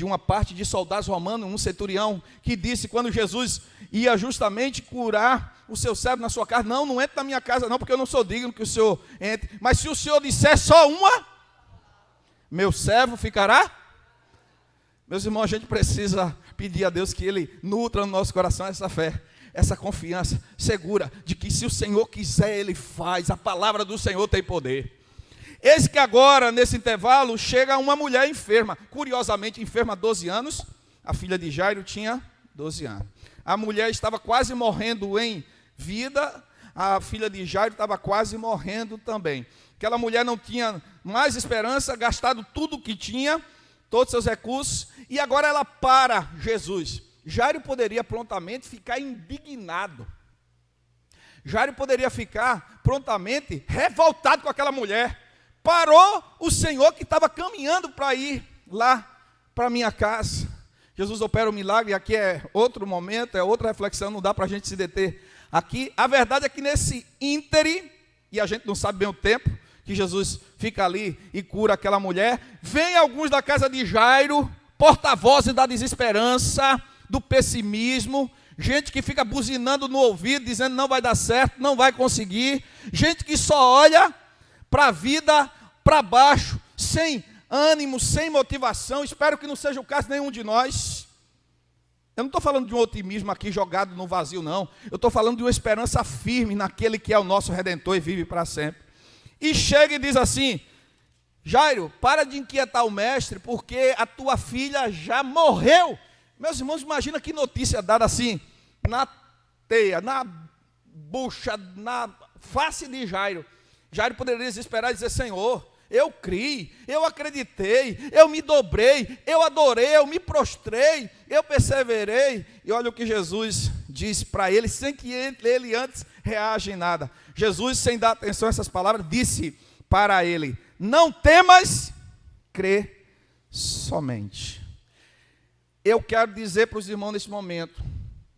uma parte de soldados romanos, um centurião, que disse quando Jesus ia justamente curar o seu servo na sua casa: não entre na minha casa não, porque eu não sou digno que o Senhor entre, mas se o Senhor disser só uma, meu servo ficará. Meus irmãos, a gente precisa pedir a Deus que Ele nutra no nosso coração essa fé, essa confiança segura de que se o Senhor quiser, Ele faz. A palavra do Senhor tem poder. Eis que agora, nesse intervalo, chega uma mulher enferma, curiosamente enferma há 12 anos, a filha de Jairo tinha 12 anos. A mulher estava quase morrendo em vida, a filha de Jairo estava quase morrendo também. Aquela mulher não tinha mais esperança, gastado tudo o que tinha, todos os seus recursos, e agora ela para Jesus. Jairo poderia prontamente ficar indignado. Jairo poderia ficar prontamente revoltado com aquela mulher. Parou o Senhor que estava caminhando para ir lá para a minha casa. Jesus opera o milagre, aqui é outro momento, é outra reflexão, não dá para a gente se deter aqui. A verdade é que nesse íntere, e a gente não sabe bem o tempo, que Jesus fica ali e cura aquela mulher, vem alguns da casa de Jairo, porta-vozes da desesperança, do pessimismo, gente que fica buzinando no ouvido, dizendo não vai dar certo, não vai conseguir, gente que só olha para a vida para baixo, sem ânimo, sem motivação. Espero que não seja o caso de nenhum de nós. Eu não estou falando de um otimismo aqui jogado no vazio, não. Eu estou falando de uma esperança firme naquele que é o nosso Redentor e vive para sempre. E chega e diz assim: Jairo, para de inquietar o mestre, porque a tua filha já morreu. Meus irmãos, imagina que notícia dada assim, na teia, na bucha, na face de Jairo. Jairo poderia desesperar e dizer: Senhor, eu criei, eu acreditei, eu me dobrei, eu adorei, eu me prostrei, eu perseverei. E olha o que Jesus disse para ele, sem que ele antes reaja em nada. Jesus, sem dar atenção a essas palavras, disse para ele: não temas, crê somente. Eu quero dizer para os irmãos neste momento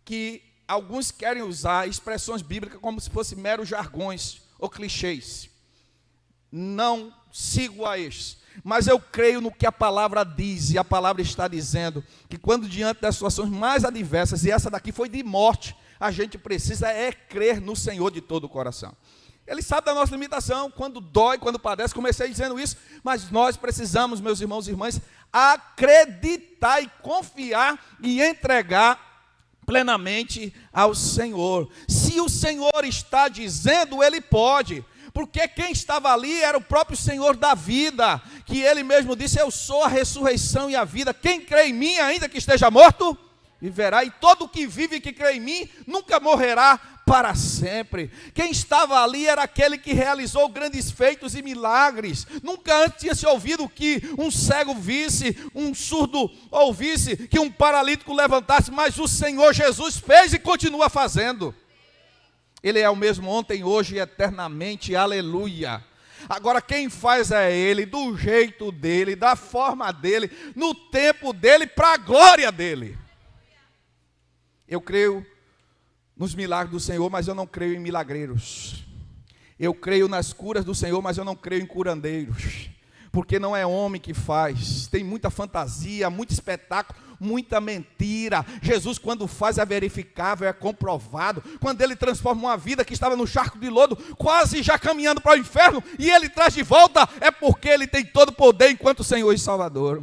que alguns querem usar expressões bíblicas como se fossem meros jargões ou clichês. Não sigo a estes, mas eu creio no que a palavra diz, e a palavra está dizendo que quando diante das situações mais adversas, e essa daqui foi de morte, a gente precisa crer no Senhor de todo o coração. Ele sabe da nossa limitação, quando dói, quando padece. Comecei dizendo isso, mas nós precisamos, meus irmãos e irmãs, acreditar e confiar e entregar plenamente ao Senhor. Se o Senhor está dizendo, Ele pode, porque quem estava ali era o próprio Senhor da vida, que Ele mesmo disse: eu sou a ressurreição e a vida, quem crê em mim, ainda que esteja morto, viverá, e todo que vive e que crê em mim, nunca morrerá para sempre. Quem estava ali era aquele que realizou grandes feitos e milagres. Nunca antes tinha se ouvido que um cego visse, um surdo ouvisse, que um paralítico levantasse, mas o Senhor Jesus fez e continua fazendo. Ele é o mesmo ontem, hoje e eternamente, aleluia. Agora quem faz é Ele, do jeito dEle, da forma dEle, no tempo dEle, para a glória dEle. Eu creio nos milagres do Senhor, mas eu não creio em milagreiros. Eu creio nas curas do Senhor, mas eu não creio em curandeiros. Porque não é homem que faz, tem muita fantasia, muito espetáculo, muita mentira. Jesus, quando faz, é verificável, é comprovado. Quando Ele transforma uma vida que estava no charco de lodo, quase já caminhando para o inferno, e Ele traz de volta, é porque Ele tem todo o poder enquanto Senhor e Salvador.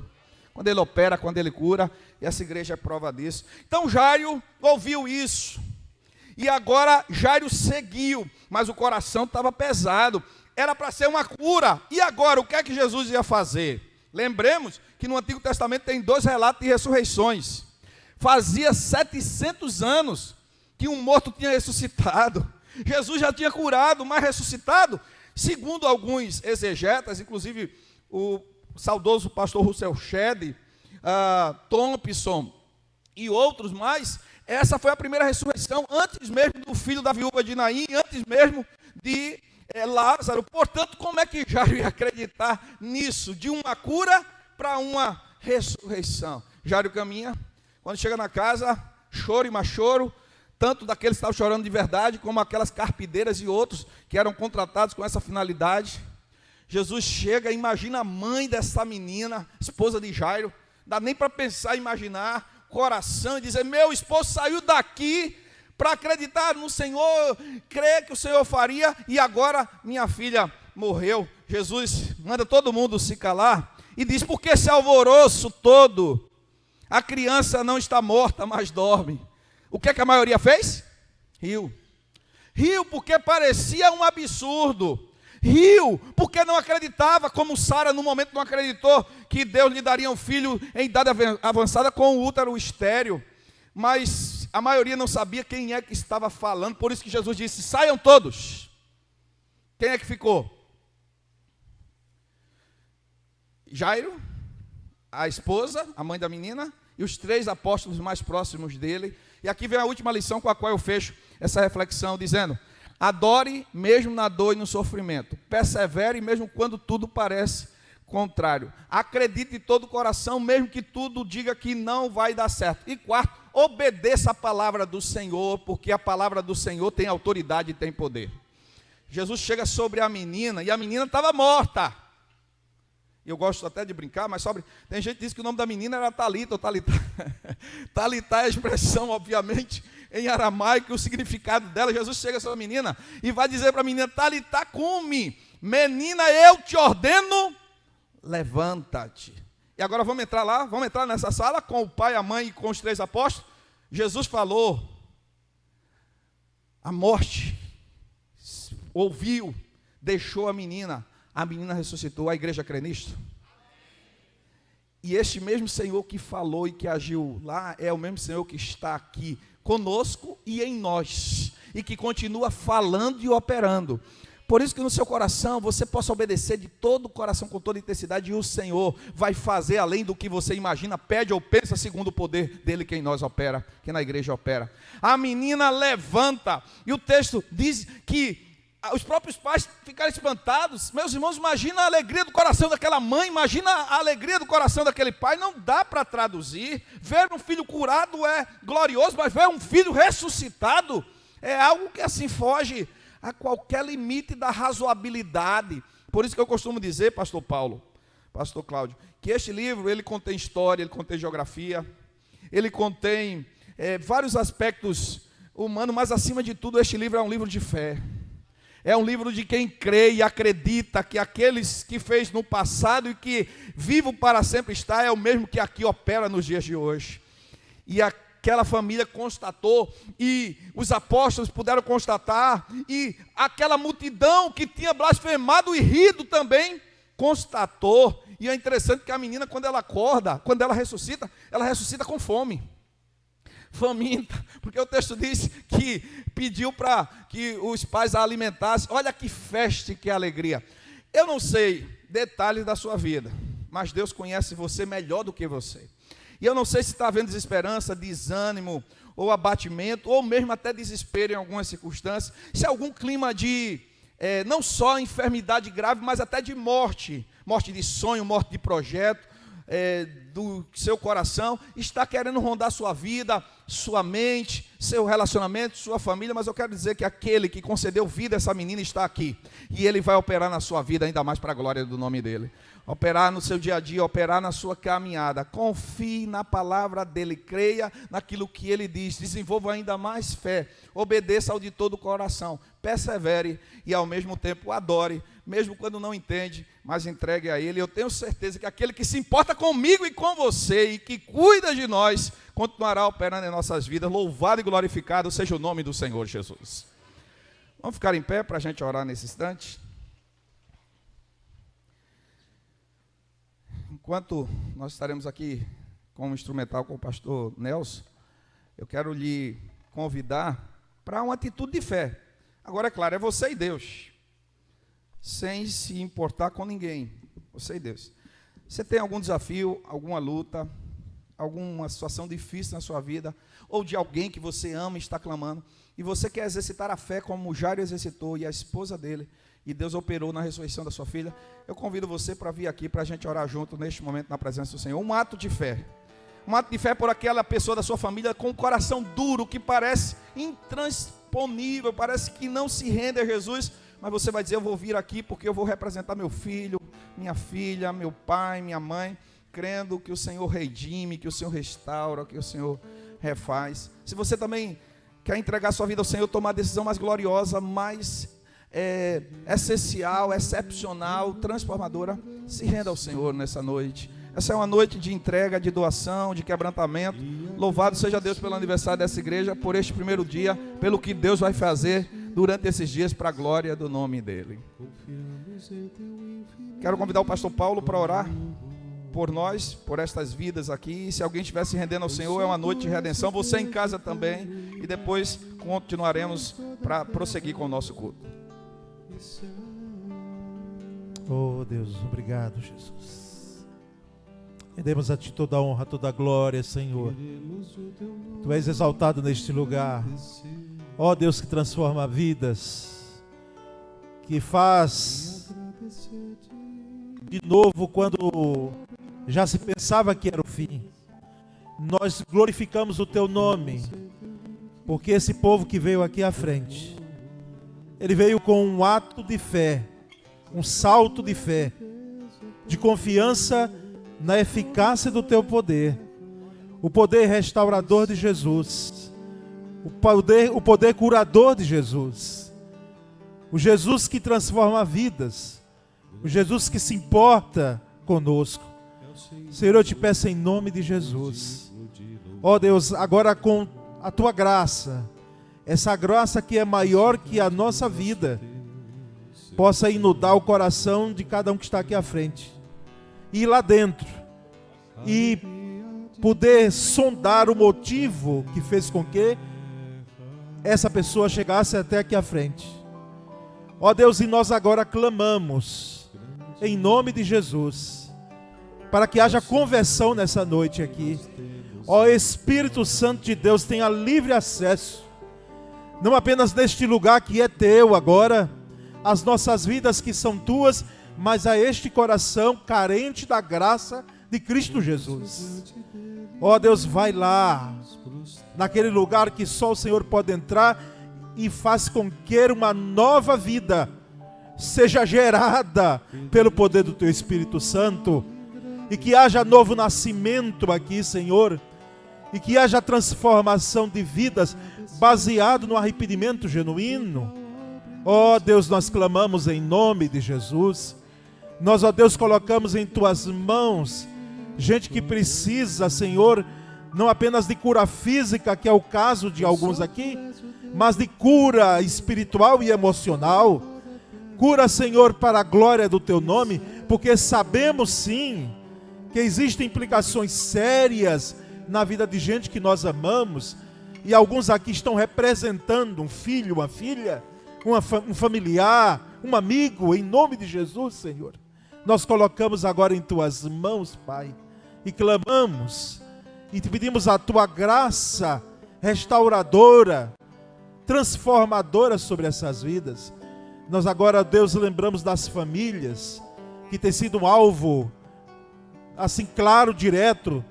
Quando Ele opera, quando Ele cura, e essa igreja é prova disso. Então Jairo ouviu isso, E agora Jairo seguiu, mas o coração estava pesado. Era para ser uma cura. E agora, o que é que Jesus ia fazer? Lembremos que no Antigo Testamento tem 2 relatos de ressurreições. Fazia 700 anos que um morto tinha ressuscitado. Jesus já tinha curado, mas ressuscitado. Segundo alguns exegetas, inclusive o saudoso pastor Russell Shedd, Thompson e outros mais, essa foi a primeira ressurreição, antes mesmo do filho da viúva de Naim, antes mesmo de Lázaro. Portanto, como é que Jairo ia acreditar nisso? De uma cura para uma ressurreição. Jairo caminha, quando chega na casa, choro e mais choro, tanto daqueles que estavam chorando de verdade, como aquelas carpideiras e outros que eram contratados com essa finalidade. Jesus chega, imagina a mãe dessa menina, esposa de Jairo, não dá nem para pensar, imaginar, coração, e dizer, meu esposo saiu daqui para acreditar no Senhor, crer que o Senhor faria, e agora minha filha morreu. Jesus manda todo mundo se calar, e diz, por que esse alvoroço todo? A criança não está morta, mas dorme. O que é que a maioria fez? Riu. Riu porque parecia um absurdo. Riu porque não acreditava, como Sara no momento não acreditou que Deus lhe daria um filho em idade avançada com o útero estéril. Mas a maioria não sabia quem é que estava falando, por isso que Jesus disse, saiam todos. Quem é que ficou? Jairo, a esposa, a mãe da menina, e os 3 apóstolos mais próximos dele. E aqui vem a última lição com a qual eu fecho essa reflexão, dizendo, adore mesmo na dor e no sofrimento, persevere mesmo quando tudo parece contrário, acredite de todo o coração, mesmo que tudo diga que não vai dar certo. E 4, obedeça a palavra do Senhor, porque a palavra do Senhor tem autoridade e tem poder. Jesus chega sobre a menina, e a menina estava morta. Eu gosto até de brincar, mas tem gente que diz que o nome da menina era Talita ou Talitá. Talitá é a expressão, obviamente, em aramaico, e o significado dela. Jesus chega sobre a menina e vai dizer para a menina, Talitá cumi, menina, eu te ordeno, levanta-te. E agora vamos entrar nessa sala com o pai, a mãe e com os 3 apóstolos. Jesus falou, a morte ouviu, deixou a menina ressuscitou. A igreja crê nisto? E este mesmo Senhor que falou e que agiu lá, é o mesmo Senhor que está aqui conosco e em nós, e que continua falando e operando. Por isso que no seu coração você possa obedecer de todo o coração, com toda intensidade, e o Senhor vai fazer além do que você imagina, pede ou pensa, segundo o poder dele que em nós opera, que na igreja opera. A menina levanta, e o texto diz que os próprios pais ficaram espantados. Meus irmãos, imagina a alegria do coração daquela mãe, imagina a alegria do coração daquele pai. Não dá para traduzir. Ver um filho curado é glorioso, mas ver um filho ressuscitado é algo que assim foge a qualquer limite da razoabilidade. Por isso que eu costumo dizer, pastor Paulo, pastor Cláudio, que este livro, ele contém história, ele contém geografia, ele contém vários aspectos humanos, mas acima de tudo este livro é um livro de fé. É um livro de quem crê e acredita que aqueles que fez no passado e que vivo para sempre está, é o mesmo que aqui opera nos dias de hoje. E aquela família constatou, e os apóstolos puderam constatar, e aquela multidão que tinha blasfemado e rido também, constatou. E é interessante que a menina, quando ela acorda, quando ela ressuscita com fome. Faminta, porque o texto diz que pediu para que os pais a alimentassem. Olha que festa, que alegria. Eu não sei detalhes da sua vida, mas Deus conhece você melhor do que você. E eu não sei se está havendo desesperança, desânimo, ou abatimento, ou mesmo até desespero em algumas circunstâncias, se algum clima de, não só enfermidade grave, mas até de morte de sonho, morte de projeto, do seu coração, está querendo rondar sua vida, sua mente, seu relacionamento, sua família. Mas eu quero dizer que aquele que concedeu vida a essa menina está aqui, e ele vai operar na sua vida ainda mais para a glória do nome dele, operar no seu dia a dia, operar na sua caminhada. Confie na palavra dele, creia naquilo que ele diz, desenvolva ainda mais fé, obedeça ao de todo o coração, persevere e ao mesmo tempo adore, mesmo quando não entende, mas entregue a ele. Eu tenho certeza que aquele que se importa comigo e com você, e que cuida de nós, continuará operando em nossas vidas. Louvado e glorificado seja o nome do Senhor Jesus. Vamos ficar em pé para a gente orar nesse instante. Enquanto nós estaremos aqui com o instrumental com o pastor Nelson, eu quero lhe convidar para uma atitude de fé. Agora, é claro, é você e Deus, sem se importar com ninguém, você e Deus. Você tem algum desafio, alguma luta, alguma situação difícil na sua vida, ou de alguém que você ama e está clamando, e você quer exercitar a fé como o Jairo exercitou e a esposa dele, e Deus operou na ressurreição da sua filha, eu convido você para vir aqui para a gente orar junto neste momento na presença do Senhor. Um ato de fé. Um ato de fé por aquela pessoa da sua família com um coração duro, que parece intransponível, parece que não se rende a Jesus, mas você vai dizer: eu vou vir aqui porque eu vou representar meu filho, minha filha, meu pai, minha mãe, crendo que o Senhor redime, que o Senhor restaura, que o Senhor refaz. Se você também quer entregar sua vida ao Senhor, tomar a decisão mais gloriosa, mais essencial, excepcional, transformadora, se renda ao Senhor nessa noite. Essa é uma noite de entrega, de doação, de quebrantamento. Louvado seja Deus pelo aniversário dessa igreja, por este primeiro dia, pelo que Deus vai fazer durante esses dias para a glória do nome dEle. Quero convidar o pastor Paulo para orar por nós, por estas vidas aqui. E se alguém estiver se rendendo ao Senhor, é uma noite de redenção. Você em casa também. E depois continuaremos para prosseguir com o nosso culto. Oh Deus, obrigado, Jesus. Rendemos a Ti toda a honra, toda a glória, Senhor. Tu és exaltado neste lugar. Ó Deus, que transforma vidas, que faz de novo quando já se pensava que era o fim. Nós glorificamos o Teu nome, porque esse povo que veio aqui à frente, ele veio com um ato de fé, um salto de fé, de confiança na eficácia do Teu poder, o poder restaurador de Jesus, o poder curador de Jesus, o Jesus que transforma vidas, o Jesus que se importa conosco. Senhor, eu te peço em nome de Jesus, ó Deus, agora com a Tua graça, essa graça que é maior que a nossa vida, possa inundar o coração de cada um que está aqui à frente, e ir lá dentro, e poder sondar o motivo que fez com que essa pessoa chegasse até aqui à frente. Ó Deus, e nós agora clamamos, em nome de Jesus, para que haja conversão nessa noite aqui. Ó Espírito Santo de Deus, tenha livre acesso, não apenas neste lugar que é Teu agora, as nossas vidas que são Tuas, mas a este coração carente da graça de Cristo Jesus. Ó Deus, vai lá, naquele lugar que só o Senhor pode entrar, e faz com que uma nova vida seja gerada pelo poder do Teu Espírito Santo, e que haja novo nascimento aqui, Senhor, e que haja transformação de vidas baseado no arrependimento genuíno. Ó Deus, nós clamamos em nome de Jesus. Nós, ó Deus, colocamos em Tuas mãos gente que precisa, Senhor, não apenas de cura física, que é o caso de alguns aqui, mas de cura espiritual e emocional. Cura, Senhor, para a glória do Teu nome, porque sabemos sim que existem implicações sérias na vida de gente que nós amamos, e alguns aqui estão representando um filho, uma filha, um familiar, um amigo, em nome de Jesus, Senhor. Nós colocamos agora em Tuas mãos, Pai, e clamamos, e te pedimos a Tua graça restauradora, transformadora sobre essas vidas. Nós agora, Deus, lembramos das famílias que têm sido um alvo, assim claro, direto,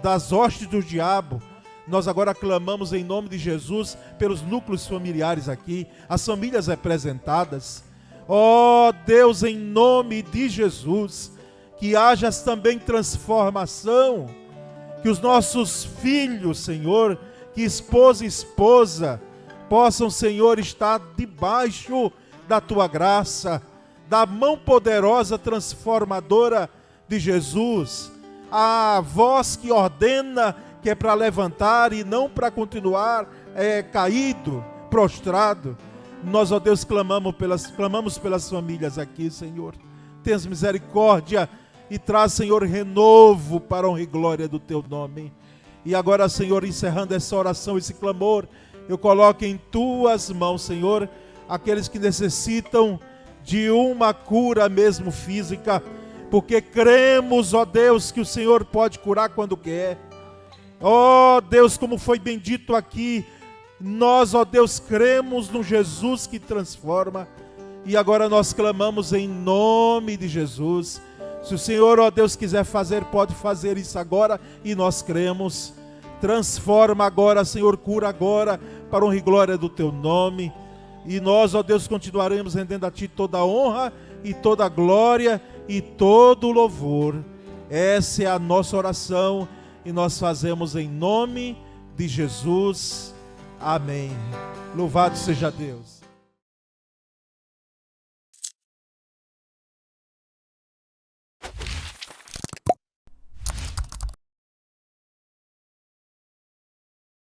das hostes do diabo. Nós agora clamamos em nome de Jesus pelos núcleos familiares aqui, as famílias representadas. Ó Deus, em nome de Jesus, que haja também transformação, que os nossos filhos, Senhor, que esposa e esposa, possam, Senhor, estar debaixo da Tua graça, da mão poderosa transformadora de Jesus, a voz que ordena que é para levantar e não para continuar caído, prostrado. Nós, ó Deus, clamamos pelas famílias aqui, Senhor. Tenhas misericórdia e traz, Senhor, renovo para a honra e glória do Teu nome. E agora, Senhor, encerrando essa oração, esse clamor, eu coloco em Tuas mãos, Senhor, aqueles que necessitam de uma cura mesmo física, porque cremos, ó Deus, que o Senhor pode curar quando quer. Ó Deus, como foi bendito aqui, nós, ó Deus, cremos no Jesus que transforma, e agora nós clamamos em nome de Jesus. Se o Senhor, ó Deus, quiser fazer, pode fazer isso agora, e nós cremos. Transforma agora, Senhor, cura agora, para a honra e glória do Teu nome. E nós, ó Deus, continuaremos rendendo a Ti toda a honra e toda a glória e todo o louvor. Essa é a nossa oração e nós fazemos em nome de Jesus. Amém. Louvado seja Deus.